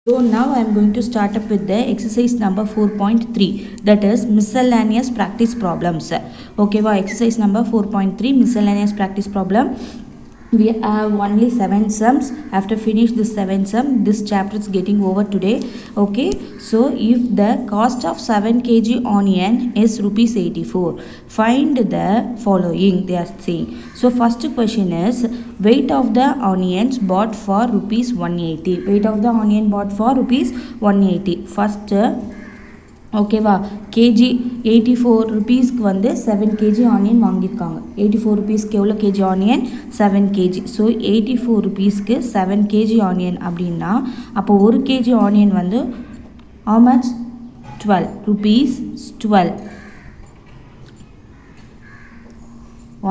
So now I am going to start up with the exercise number 4.3, that is miscellaneous practice problems. Okay, exercise number 4.3 miscellaneous practice problem. We have only 7 sums. After finish this 7 sum, this chapter is getting over today. Okay, so if the cost of 7 kg onion is rupees 84, find the following, they are saying. So first question is weight of the onions bought for rupees 180. Weight of the onion bought for rupees 180. First ஓகேவா KG 84 ருபீஸ்க்கு வந்து 7 KG onion வாங்கியிருக்காங்க. 84 ருபீஸ்க்கு எவ்வளோ KG onion? 7 KG. So 84 ருபீஸ்க்கு 7 KG onion அப்படின்னா அப்போ ஒரு கேஜி ஆனியன் வந்து how much? 12 rupees 12.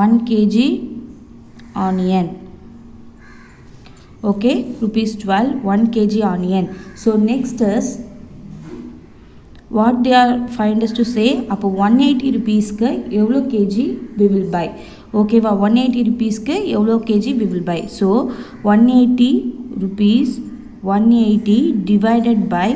1 kg onion. Okay, rupees 12, 1 kg onion. So next is what they are find us to say. அப்போ 180 ருபீஸ்க்கு எவ்வளோ கேஜி we will buy. ஓகேவா 180 ருபீஸ்க்கு எவ்வளோ KG we will buy. So 180 rupees 180 divided by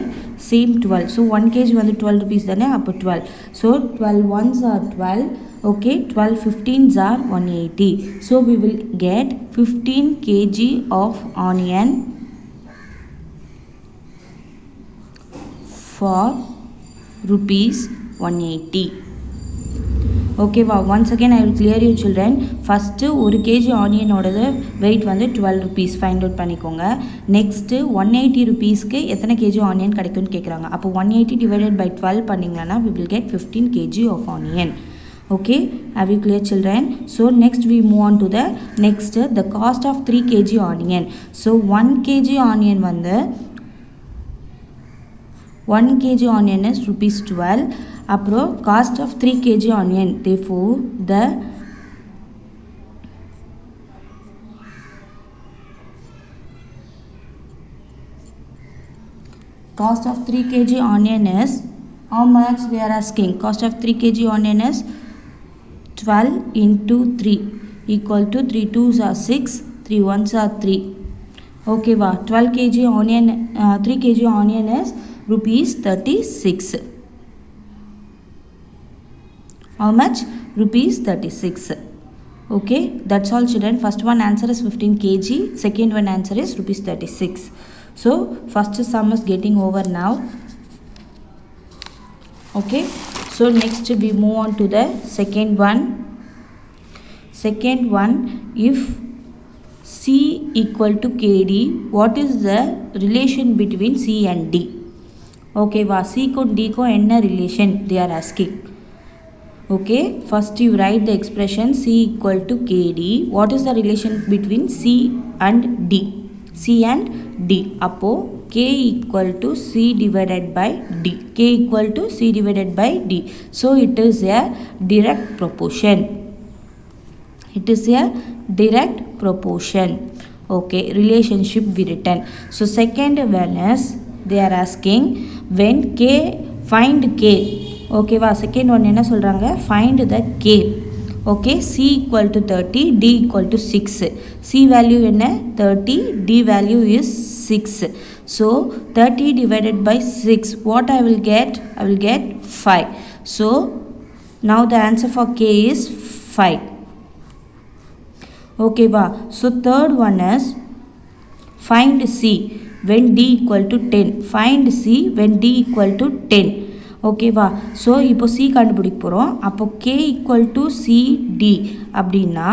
same 12. So 1 kg வந்து 12 rupees தானே, அப்போ 12. So 12 ones are 12. Okay, 12 15s are 180. So we will get 15 kg of onion for rupees 180. Okay, once again I will clear you children. First ஒரு KG ஆனியனோடது wait வந்து 12 rupees find out பண்ணிக்கோங்க. Next 180 ருபீஸ்க்கு எத்தனை KG onion கிடைக்கும்னு கேட்குறாங்க. அப்போ 180 divided by 12 பண்ணிங்களா we will get 15 kg of onion. Okay, have you clear children? So next we move on to the next, the cost of 3 kg onion. So 1 kg onion வந்து 1 kg onion is rupees 12. அப்புறம் cost of 3 kg onion, therefore the cost of 3 kg onion is how much they are asking. Cost of 3 kg onion is 12 into 3 equal to 3 2s are 6, 3 1s are 3. Okay, 12 kg onion, 3 kg onion is rupees 36. How much? Rupees 36. Okay, that's all children. First one answer is 15 kg, second one answer is rupees 36. So first sum is getting over now. Okay, so next we move on to the second one. Second one, if C equal to KD, what is the relation between C and D? Okay, C को D को என்ன relation they are asking. Okay, first you write the expression C equal to KD. What is the relation between C and D? C and D. அப்போ K equal to C divided by D. K equal to C divided by D. So it is a direct proportion. It is a direct proportion. Okay, relationship we written. So second one is they are asking when K, find K. Okay, second one என்ன சொல்றாங்க, find the K. Okay, C equal to 30, D equal to 6. C value என்ன 30, D value is 6. So 30 divided by 6, what I will get? I will get 5. So now the answer for K is 5. Okay, so third one is find C when D equal to 10. Find C when D equal to 10. ஓகேவா, so இப்போ C கண்டுபிடிக்க போகிறோம். அப்போ K equal to CD அப்படின்னா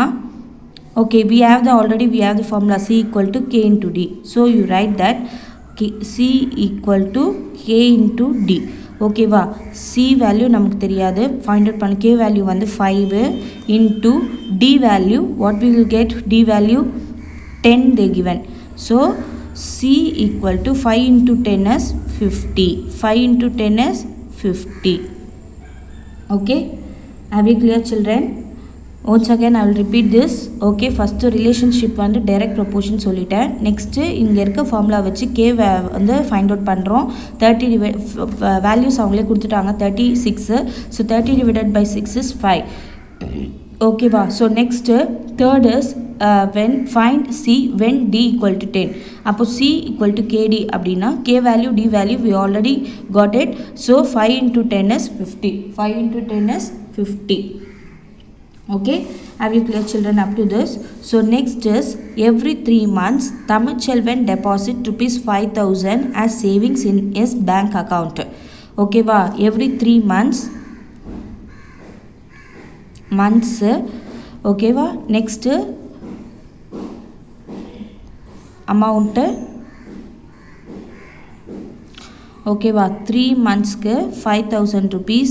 okay we have the formula C equal to K into D. So you write that C equal to K into D. ஓகேவா, C value நமக்கு தெரியாது, find out பண்ண. K value வந்து 5 into D value, what we will get? D value 10 they given. So C equal to 5 into 10 is 50. 5 into 10 is 50. Okay, have you clear children? Once again I will repeat this. Okay, first relationship வந்து direct proportion சொல்லிட்டேன். Next இங்கே இருக்க formula வச்சு K வந்து find out பண்ணுறோம். 30 values அவங்களே கொடுத்துட்டாங்க 36. So 30 divided by 6 is 5. Okay va. So next third is when find C when D equal to 10. அப்போ C equal to KD அப்படின்னா K value D value we already got it. So 5 into 10 is 50. 5 into 10 is 50. Okay, have you clear children up to this? So next is every 3 months Tamilchelvan deposit rupees 5,000 as savings in his bank account. Okay va. Every 3 months okay va. Next amount okay va. 3 months க்கு 5,000 rupees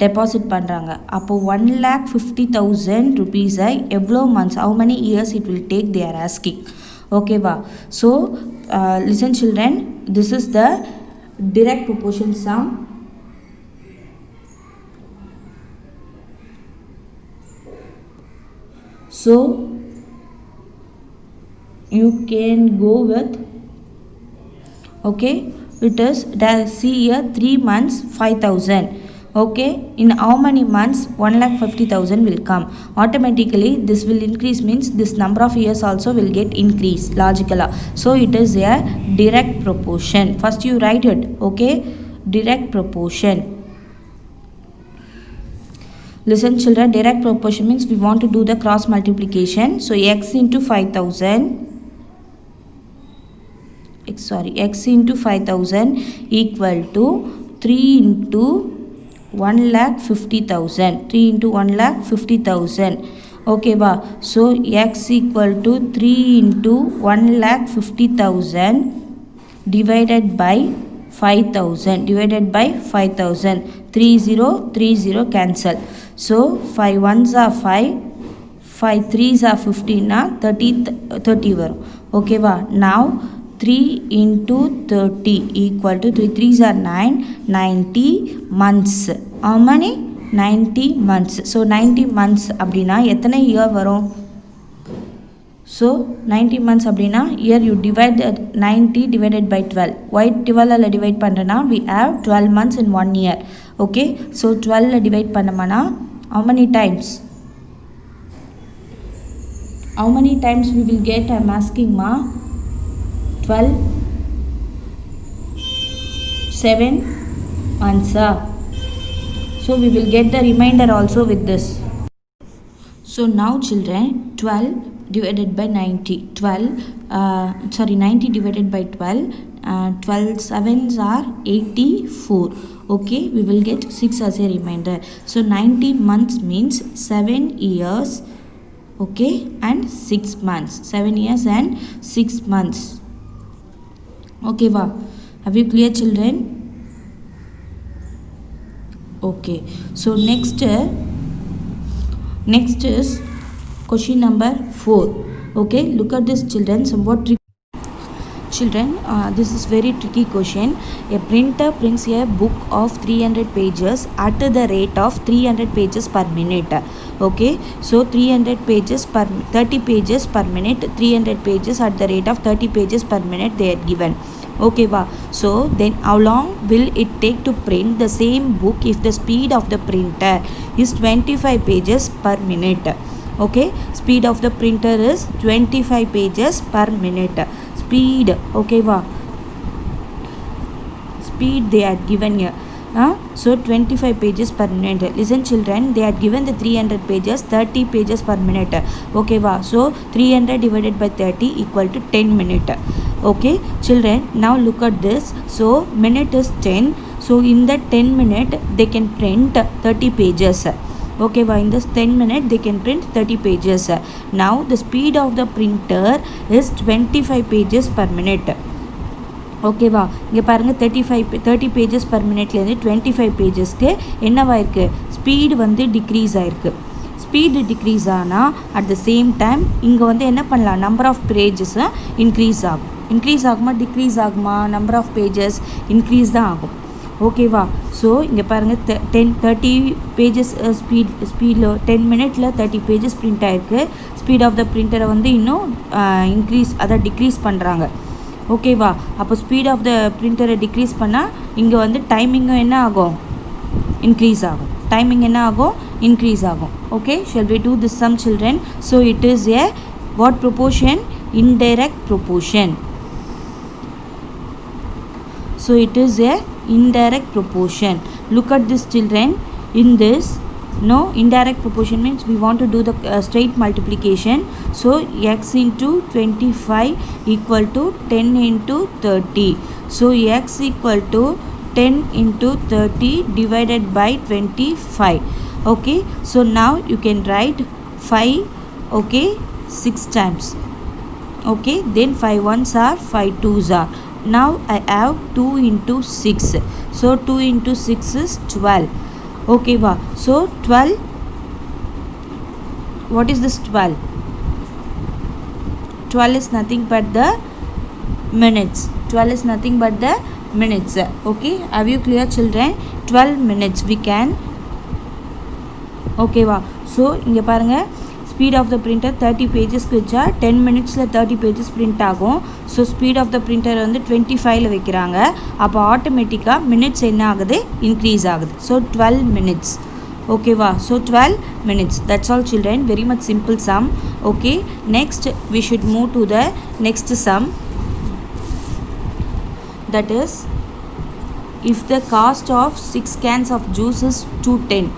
deposit பண்றாங்க. அப்போ 1,50,000 rupees எவ்வளோ months, how many years it will take they are asking. Okay va. So listen children, this is the direct proportion sum. So you can go with, okay, it is see here 3 months 5,000. Okay, in how many months 1,50,000 will come. Automatically this will increase, means this number of years also will get increased logically. So it is a direct proportion. First you write it. Okay, direct proportion. Listen children, direct proportion means we want to do the cross multiplication. So x into 5,000, x into 5,000 equal to 3 into 1,50,000. 3 into 1,50,000. Okay va. So x equal to 3 into 1,50,000 divided by 5,000. 30 cancel. So 5 ones are 5, 5 3s are 15 na 30 varum. Okay va. Now 3 into 30 equal to 3 3s are 9, 90 months. How many? 90 months. So 90 months அப்படினா எத்தனை year வரும்? So 90 months அப்படினா here you divide 90 divided by 12. Why 12 ல divide பண்றனா we have 12 months in 1 year. Okay, so 12 ல divide பண்ணோம்னா how many times? How many times we will get? I'm asking ma. 12 7 answer. So we will get the remainder also with this. So now children, 12 divided by 90, 90 divided by 12, 12 sevens are 84. Okay, we will get 6 as a remainder. So 90 months means 7 years, okay, and 6 months. 7 years and 6 months. Okay va. Have you clear children? Okay, so next is question number 4. Okay, look at this children, somewhat tricky. Children, this is very tricky question. A printer prints a book of 300 pages at the rate of 300 pages per minute. Okay, so 300 pages per 30 pages per minute, 300 pages at the rate of 30 pages per minute they are given. Okay va. So then how long will it take to print the same book if the speed of the printer is 25 pages per minute? Okay, speed of the printer is 25 pages per minute. Speed, okay va. Speed they are given here. So 25 pages per minute. Listen children, they are given the 300 pages, 30 pages per minute. Okay va. So 300 divided by 30 equal to 10 minute. Okay children, now look at this. So minute is 10. So in that 10 minute they can print 30 pages. Okay va. In this 10 minutes they can print 30 pages. Now the speed of the printer is 25 pages per minute. Okay va. இங்க பாருங்க 30 pages per minute ல இருந்து 25 pagesக்கு என்னவா இருக்கு? Speed வந்து degrees ஆயிருக்கு. Speed degrees ஆனா at the same time இங்க வந்து என்ன பண்ணலாம்? நம்பர் ஆஃப் பேஜஸ் இன்க்ரீஸ் ஆகும். இன்க்ரீஸ் ஆகுமா டிக்ரீஸ் ஆகுமா? நம்பர் ஆஃப் பேஜஸ் இன்க்ரீஸ் தான் ஆகும். ஓகேவா. ஸோ இங்கே பாருங்கள் 30 பேஜஸ் ஸ்பீடில் 10 மினிட்ல 30 பேஜஸ் பிரிண்ட் ஆகிருக்கு. ஸ்பீட் ஆஃப் த பிரிண்டரை வந்து இன்னும் இன்க்ரீஸ் அதை டிக்ரீஸ் பண்ணுறாங்க. ஓகேவா. அப்போ ஸ்பீட் ஆஃப் த பிரிண்டரை டிக்ரீஸ் பண்ணால் இங்கே வந்து டைமிங்கும் என்ன ஆகும்? இன்க்ரீஸ் ஆகும். timing என்ன ஆகும் increase ஆகும். Okay, shall we do this sum children? So it is a what proportion? Indirect proportion. So it is a indirect proportion. Look at this children. In this, no, indirect proportion means we want to do the straight multiplication. So x into 25 equal to 10 into 30. So x equal to 10 into 30 divided by 25. Okay, so now you can write 5, okay, 6 times. Okay, then 5 ones are 5 twos are. Now I have 2 into 6. So 2 into 6 is 12. Okay, wow. So 12, what is this 12? 12 is nothing but the minutes. 12 is nothing but the minutes. Okay, have you clear children? 12 minutes we can. Okay, wow. So இங்க பாருங்க, speed of the printer 30 pages வச்சா 10 minutesல 30 pages print ஆகும். So speed of the printer வந்து 25ல வைக்கிறாங்க. அப்போ ஆட்டோமேட்டிக்கா minutes என்ன ஆகுது increase ஆகுது. So 12 minutes. Okay, wow. So 12 minutes. That's all children. Very much simple sum. Okay, next we should move to the next sum. That is, if the cost of 6 cans of juice is 210,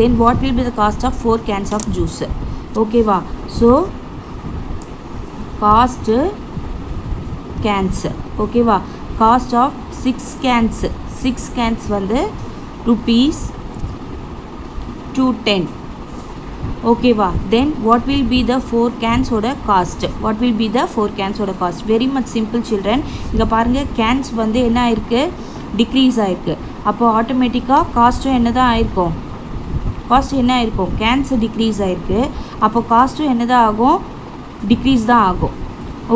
then what will be the cost of 4 cans of juice? Okay, wow. So cost cans. Okay, wow. Cost of 6 cans. 6 cans வந்து rupees 210. Okay, wow. Then what will be the 4 cans oda cost? What will be the 4 cans oda cost? Very much simple children. இங்க பாருங்க, cans வந்து என்ன ஆயிருக்கு, decrease ஆயிருக்கு. அப்போ ஆட்டோமேட்டிக்கா cost என்னதான் ஆயிருக்கும், காஸ்ட் என்ன ஆயிருக்கும், cans decrease ஆயிருக்கு. அப்போ காஸ்ட் என்னதான் ஆகும், decrease தான் ஆகும்.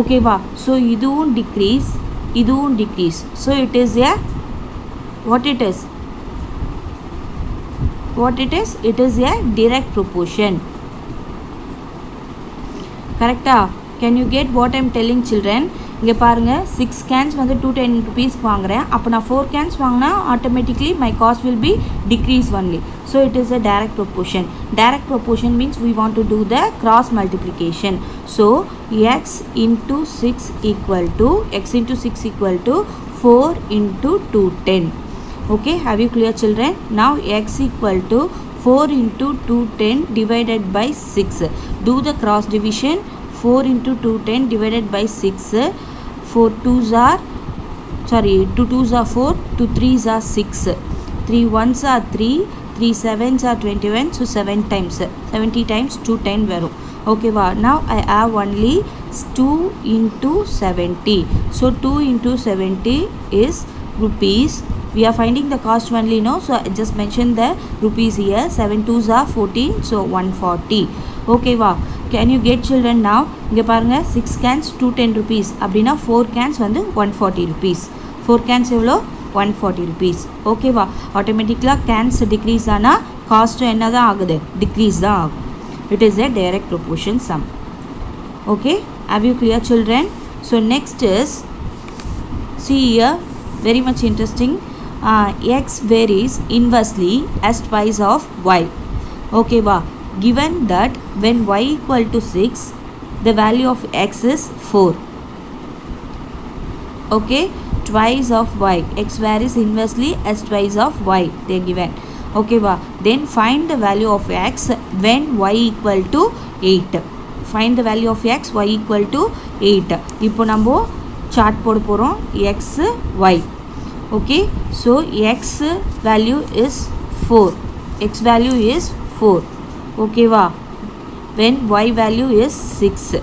ஓகேவா? ஸோ இதுவும் decrease, இதுவும் decrease. So it is a what it is? What it is? It is a direct proportion. Correct? Can you get what I am telling children? இங்கே பாருங்க, 6 cans வந்து 210 rupees வாங்குறேன். அப்போ நான் 4 cans வாங்கினா automatically my cost will be decrease only. So it is a direct proportion. Direct proportion means we want to do the cross multiplication. So x into 6 equal to 4 into 210. Okay, have you clear children? Now x equal to 4 into 210 divided by 6. Do the cross division. 4 into 210 divided by 6. 4 2s are, sorry, 2 2s are 4, 2 3s are 6, 3 1s are 3, 3 7s are 21. So 7 times, 70 times 210 varum. Okay, wow. Now I have only 2 into 70. So 2 into 70 is rupees. We are finding the cost only, no? So I just mentioned the rupees here. 7 2s are 14. So 140. Okay, wow. Can you get children now? இங்கே பாருங்க, 6 cans 210 rupees. அப்படின்னா 4 cans வந்து 140 rupees. 4 cans எவ்வளோ? 140 rupees. ஓகேவா? ஆட்டோமேட்டிக்கலாக cans decrease ஆனால் cost என்ன தான் ஆகுது? decrease தான் ஆகும். It is a direct proportion sum. Okay, have you clear children? So next is, see here, very much interesting. X varies inversely as twice of y. Okay, wow. Given that when y equal to 6, the value of x is 4. Okay, twice of y. X varies inversely as twice of y. They are given. Okay, wow. Then find the value of x when y equal to 8. Find the value of x y equal to 8. இப்போ நம்ம chart போட போறோம், x y. Okay, so x value is 4. X value is 4. Okay, wow. When y value is 6,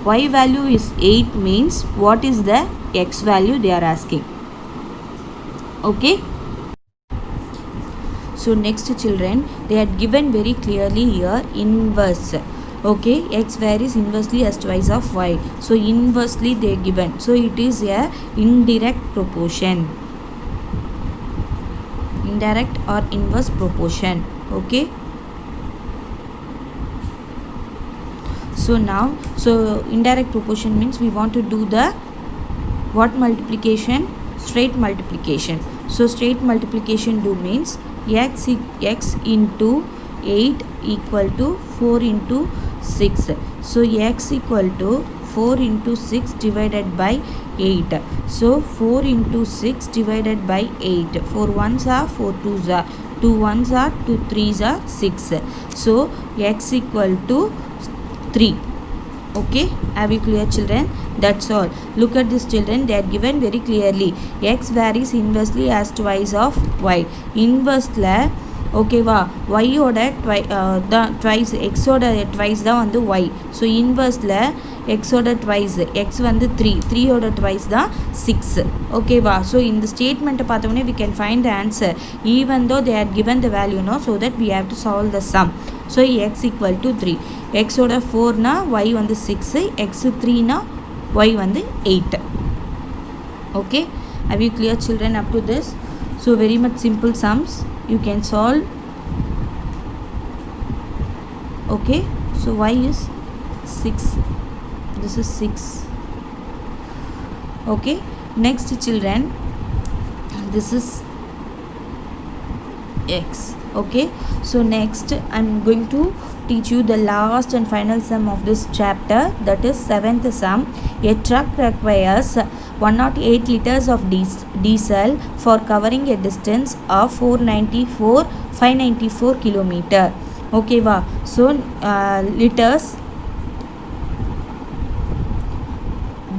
y value is 8 means what is the x value they are asking. Okay, so next children, they had given very clearly here inverse. Okay, x varies inversely as twice of y. So inversely they are given. So it is a indirect proportion, indirect or inverse proportion. Okay, so now, so indirect proportion means we want to do the what multiplication? Straight multiplication. So straight multiplication do means x into 8 equal to 4 into 6. So x equal to 4 into 6 divided by 8. So 4 into 6 divided by 8. 4 ones are 4 twos are 2 ones are 2 threes are 6. So x equal to 3. Okay, have you clear children? That's all. Look at this children, they are given very clearly. X varies inversely as twice of y. Inversely ஓகேவா ஒய்யோட தான் twice எக்ஸோட twice தான் வந்து Y. So இன்வர்ஸில் எக்ஸோட twice X வந்து 3யோட twice தான் 6. ஓகேவா. ஸோ இந்த ஸ்டேட்மெண்ட்டை பார்த்தோன்னே we can find the answer even though they are given the value, no, so that we have to solve the sum. So x equal to 3. எக்ஸோட 4னா y வந்து 6, X 3னா y வந்து 8. Okay, have you clear children up to this? So very much simple sums you can solve. Okay, so y is 6, this is 6. Okay, next children, this is x. Okay, so next I'm going to teach you the last and final sum of this chapter, that is 7th sum. A truck requires 108 liters of diesel for covering a distance of 594 kilometer. Okay va. So liters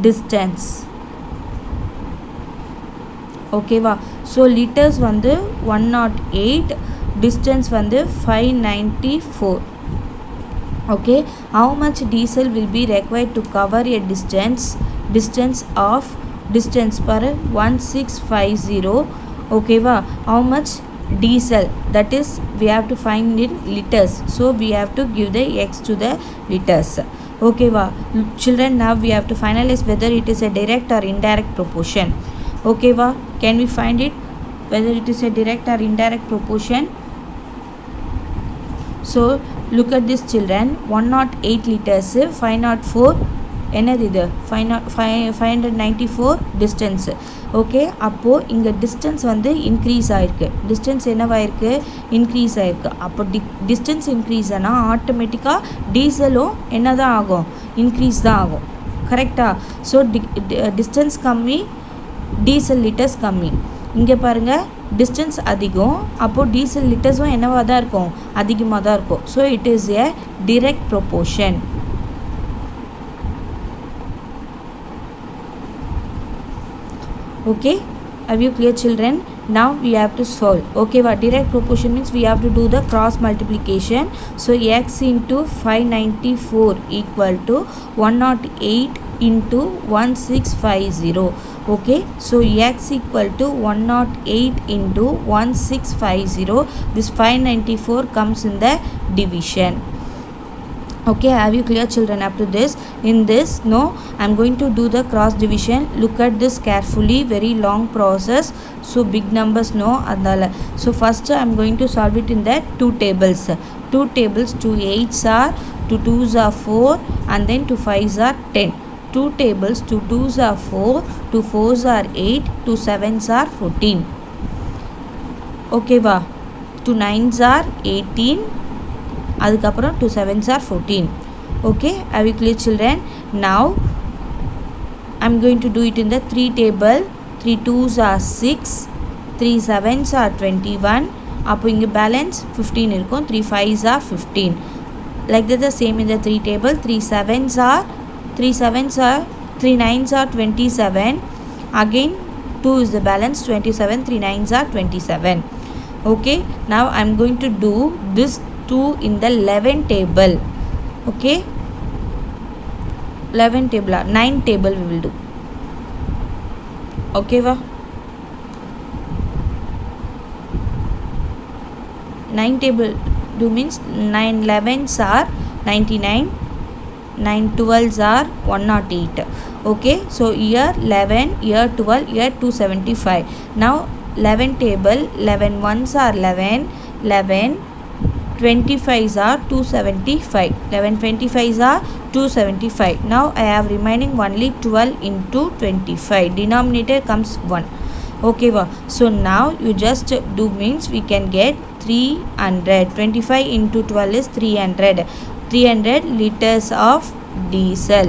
distance. Okay va. So liters வந்து 108, distance வந்து 594. Okay, how much diesel will be required to cover a distance per 1650. Okay va. How much diesel, that is we have to find in liters, so we have to give the x to the liters. Okay va. Children, now we have to finalize whether it is a direct or indirect proportion. Okay va. Can we find it whether it is a direct or indirect proportion? So look at this children, 108 liters 504 என்னது இது 594 distance. Okay, அப்போது இங்கே distance வந்து increase ஆகிருக்கு. Distance என்னவாயிருக்கு? Increase ஆகிருக்கு. அப்போ distance increase ஆனால் ஆட்டோமேட்டிக்காக டீசலும் என்ன தான் ஆகும்? இன்க்ரீஸ் தான் ஆகும். கரெக்டாக? ஸோ டிஸ்டன்ஸ் கம்மி, டீசல் லிட்டர்ஸ் கம்மி. இங்கே பாருங்கள், டிஸ்டன்ஸ் அதிகம், அப்போது டீசல் லிட்டர்ஸும் என்னவாக தான் இருக்கும்? அதிகமாக தான் இருக்கும். So it is a direct proportion. Okay, have you clear children? Now we have to solve. Okay, what direct proportion means we have to do the cross multiplication. So x into 594 equal to 108 into 1650. Okay, so x equal to 108 into 1650. This 594 comes in the division. Okay, have you clear children up to this? In this, no, I'm going to do the cross division. Look at this carefully, very long process, so big numbers no adala. So first I'm going to solve it in the two tables. 2 8s are, 2 2s are 4, and then 2 5s are 10. 2 tables, 2 2s are 4, 2 4s are 8, 2 7s are 14. Okay va. 2 9s are 18, அதுக்கப்புறம் 2 7s are 14. Okay, have you clear children? Now I'm going to do it in the 3 table. 3 2s are 6, 3 7s are 21, அப்போ இங்கே balance 15 இருக்கும். 3 5s are 15. Like that the same in the 3 table. 3 9s are 27. Again 2 is the balance 27. 3 9s are 27. Okay, now I'm going to do this 2 in the 11 table. Okay, 11 table, 9 table we will do. Okay va. 9 table do means 9 11s are 99, 9 12s are 108. Okay, so here 11, here 12, here 275. Now 11 table, 11 ones are 11, 25s are 275. 11 25s are 275. Now I have remaining only 12 into 25. Denominator comes 1. Okay va. So now you just do means we can get 300. 25 into 12 is 300. 300 liters of diesel.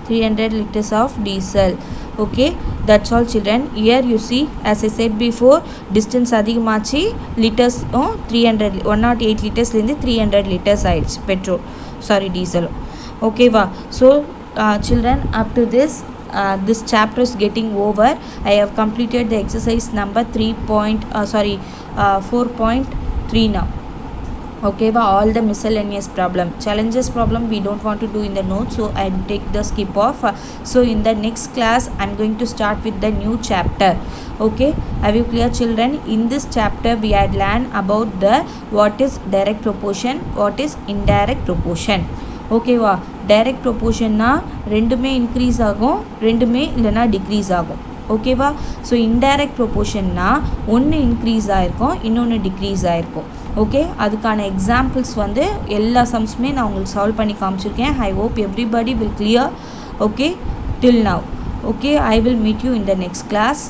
300 liters of diesel. Okay, that's all children. Here you see, as I said before, distance அதிகமாச்சு, liters 300 108 liters லேருந்து 300 liters ஆயிடுச்சு petrol, sorry diesel. Okay va. So children, up to this this chapter is getting over. I have completed the exercise number 4.3 now. Okay, all the miscellaneous challenges problem we don't want to do in the notes, so I take the skip off. So in the next class I'm going to start with the new chapter. Okay, are you clear children? In this chapter we had learned about the what is direct proportion, what is indirect proportion. Okay va. Direct proportion na ரெண்டுமே increase ஆகும், ரெண்டுமே இல்லனா decrease ஆகும். Okay va. So indirect proportion na ஒன்னு increase ஆயிருக்கும், இன்னொன்னு decrease ஆயிருக்கும். Okay, அதுக்கான எக்ஸாம்பிள்ஸ் வந்து எல்லா சம்ஸுமே நான் உங்களுக்கு சால்வ் பண்ணி காமிச்சிருக்கேன். I hope everybody will clear. Okay, till now. Okay, I will meet you in the next class.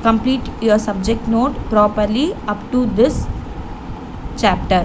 Complete your subject note properly up to this chapter.